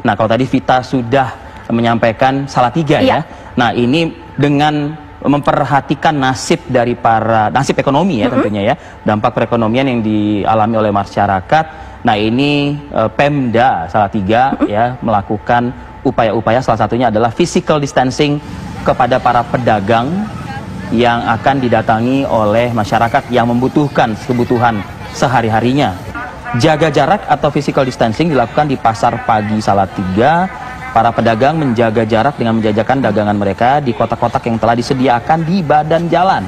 Nah, kalau tadi Vita sudah menyampaikan Salatiga ya. Nah, ini dengan memperhatikan nasib dari nasib ekonomi ya tentunya ya, dampak perekonomian yang dialami oleh masyarakat. Nah, ini Pemda Salatiga ya melakukan upaya-upaya, salah satunya adalah physical distancing kepada para pedagang yang akan didatangi oleh masyarakat yang membutuhkan kebutuhan sehari-harinya. Jaga jarak atau physical distancing dilakukan di Pasar Pagi Salatiga. Para pedagang menjaga jarak dengan menjajakan dagangan mereka di kotak-kotak yang telah disediakan di badan jalan.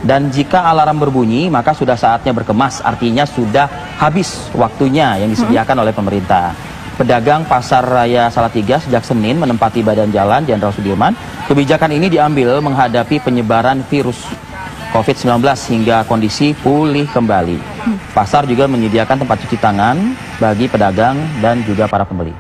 Dan jika alarm berbunyi, maka sudah saatnya berkemas, artinya sudah habis waktunya yang disediakan oleh pemerintah. Pedagang Pasar Raya Salatiga sejak Senin menempati badan jalan Jenderal Sudirman. Kebijakan ini diambil menghadapi penyebaran virus COVID-19 hingga kondisi pulih kembali. Pasar juga menyediakan tempat cuci tangan bagi pedagang dan juga para pembeli.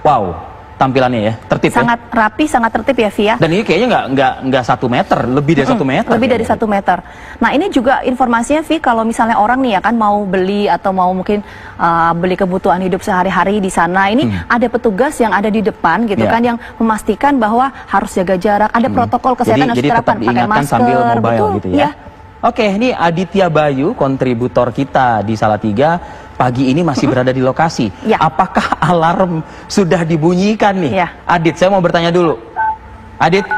Wow, tampilannya ya, tertib sangat ya? Rapi, sangat tertib ya, Via. Dan ini kayaknya nggak 1 meter, lebih dari 1 meter. Lebih dari 1 meter. Nah, ini juga informasinya, Vi, kalau misalnya orang nih ya kan mau beli atau mau mungkin beli kebutuhan hidup sehari-hari di sana, ini ada petugas yang ada di depan gitu kan, yang memastikan bahwa harus jaga jarak, ada protokol kesehatan harus diterapkan, pakai masker, sambil mobile betul, gitu ya. Oke, ini Aditya Bayu, kontributor kita di Salatiga, pagi ini masih berada di lokasi. Apakah alarm sudah dibunyikan nih? Adit, saya mau bertanya dulu. Adit.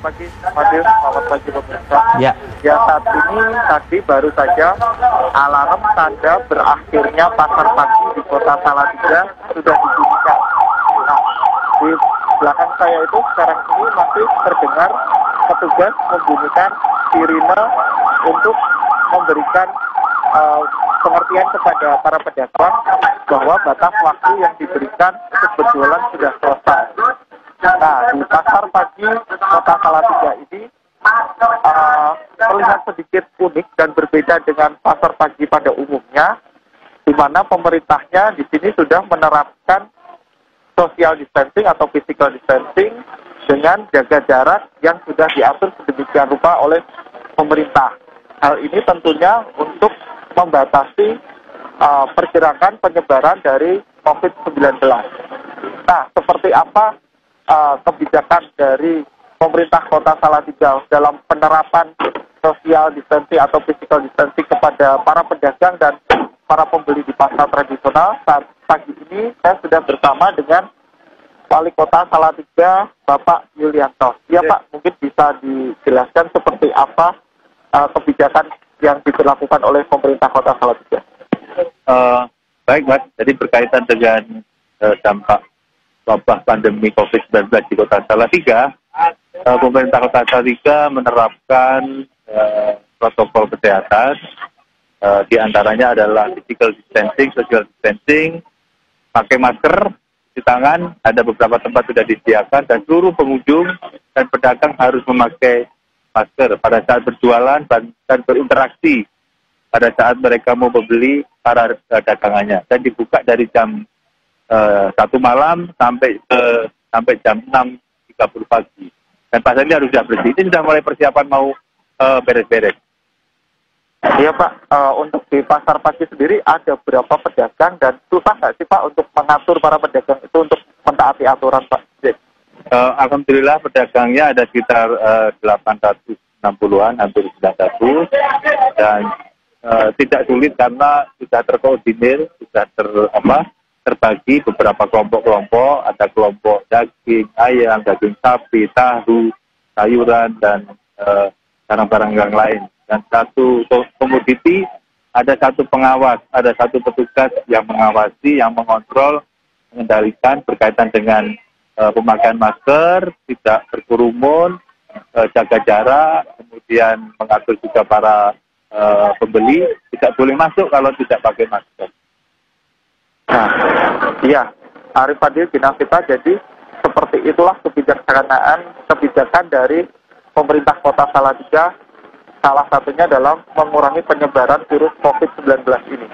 Pagi, Fadil, selamat pagi pemirsa. Ya, saat ini tadi baru saja alarm tanda berakhirnya pasar pagi di kota Salatiga sudah dibunyikan. Nah, di belakang saya itu sekarang ini masih terdengar petugas membunyikan sirine untuk memberikan pengertian kepada para pedagang bahwa batas waktu yang diberikan untuk berjualan sudah selesai. Nah, di pasar pagi kota Salatiga ini terlihat sedikit unik dan berbeda dengan pasar pagi pada umumnya, di mana pemerintahnya di sini sudah menerapkan social distancing atau physical distancing dengan jaga jarak yang sudah diatur sedemikian rupa oleh pemerintah. Hal ini tentunya untuk membatasi pergerakan penyebaran dari COVID-19. Nah, seperti apa kebijakan dari pemerintah kota Salatiga dalam penerapan social distancing atau physical distancing kepada para pedagang dan para pembeli di pasar tradisional? Saat pagi ini saya sudah bersama dengan Wali Kota Salatiga, Bapak Yulianto. Ya Pak, mungkin bisa dijelaskan seperti apa kebijakan yang diberlakukan oleh pemerintah kota Salatiga. Baik Mas, jadi berkaitan dengan dampak wabah pandemi COVID-19 di kota Salatiga, pemerintah kota Salatiga menerapkan protokol kesehatan, di antaranya adalah physical distancing, social distancing, pakai masker, di tangan, ada beberapa tempat sudah disediakan, dan seluruh pengunjung dan pedagang harus memakai masker pada saat berjualan dan berinteraksi pada saat mereka mau membeli para dagangannya, dan dibuka dari jam 1 malam sampai jam 6.30 pagi. Dan pasar ini harus sudah bersih. Ini sudah mulai persiapan mau beres-beres. Iya Pak, untuk di pasar pagi sendiri ada berapa pedagang dan susah nggak sih Pak untuk mengatur para pedagang itu untuk mentaati aturan Pak? Alhamdulillah pedagangnya ada sekitar 860-an, hampir 900, dan tidak sulit karena sudah terkoordinir, sudah terbagi beberapa kelompok-kelompok, ada kelompok daging ayam, daging sapi, tahu, sayuran, dan barang-barang yang lain. Dan satu komoditi, ada satu pengawas, ada satu petugas yang mengawasi, yang mengontrol, mengendalikan berkaitan dengan pemakaian masker, tidak berkerumun, jaga jarak, kemudian mengatur juga para pembeli, tidak boleh masuk kalau tidak pakai masker. Nah, iya, Arif Fadil Binafita, jadi seperti itulah kebijakan dari pemerintah kota Salatiga, salah satunya dalam mengurangi penyebaran virus COVID-19 ini.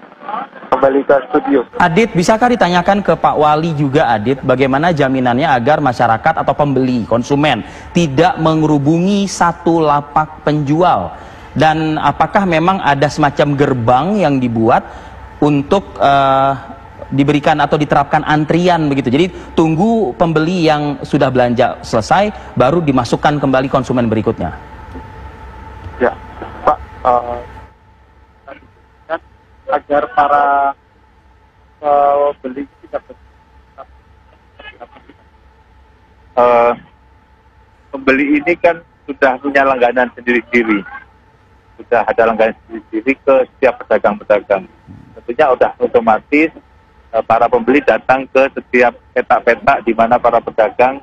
Kembali ke studio. Adit, bisakah ditanyakan ke Pak Wali juga, Adit, bagaimana jaminannya agar masyarakat atau pembeli, konsumen, tidak mengerubungi satu lapak penjual? Dan apakah memang ada semacam gerbang yang dibuat untuk diberikan atau diterapkan antrian begitu. Jadi tunggu pembeli yang sudah belanja selesai baru dimasukkan kembali konsumen berikutnya. Ya, Pak, agar para pembeli tidak pembeli ini kan sudah punya langganan sendiri-sendiri, sudah ada langganan sendiri-sendiri ke setiap pedagang-pedagang. Tentunya sudah otomatis para pembeli datang ke setiap petak-petak di mana para pedagang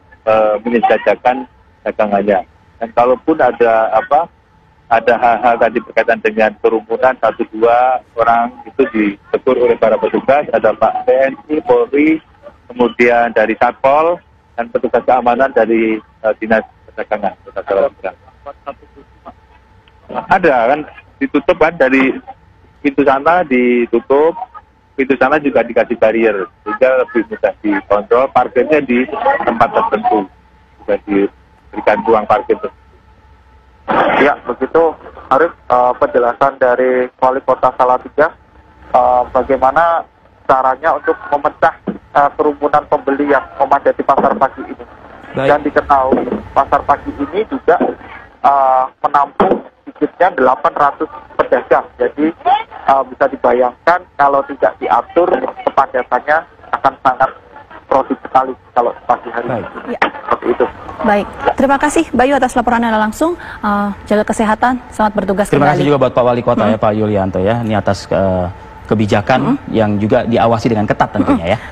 menjajakan dagangannya. Dan kalaupun ada hal-hal tadi berkaitan dengan kerumunan 1-2 orang itu ditegur oleh para petugas, ada Pak TNI, Polri, kemudian dari Satpol dan petugas keamanan dari Dinas Perdagangan Kota Salatiga. Ada kan ditutup kan, dari pintu sana ditutup, pintu sana juga dikasih barrier sehingga lebih mudah dikontrol. Parkirnya di tempat tertentu juga diberikan ruang parkir. Ya, begitu Arif, penjelasan dari Wali Kota Salatiga bagaimana caranya untuk memecah kerumunan pembeli yang memadati pasar pagi ini. Baik. Dan diketahui pasar pagi ini juga menampung sedikitnya 800 pedagang. Jadi bisa dibayangkan kalau tidak diatur kepadatannya akan sangat produk sekali kalau pagi hari. Baik. Ya. Seperti itu. Baik, terima kasih Bayu atas laporan Anda langsung. Jaga kesehatan, selamat bertugas kembali. Terima kasih juga buat Pak Wali Kota ya, Pak Yulianto ya, ini atas kebijakan yang juga diawasi dengan ketat tentunya ya.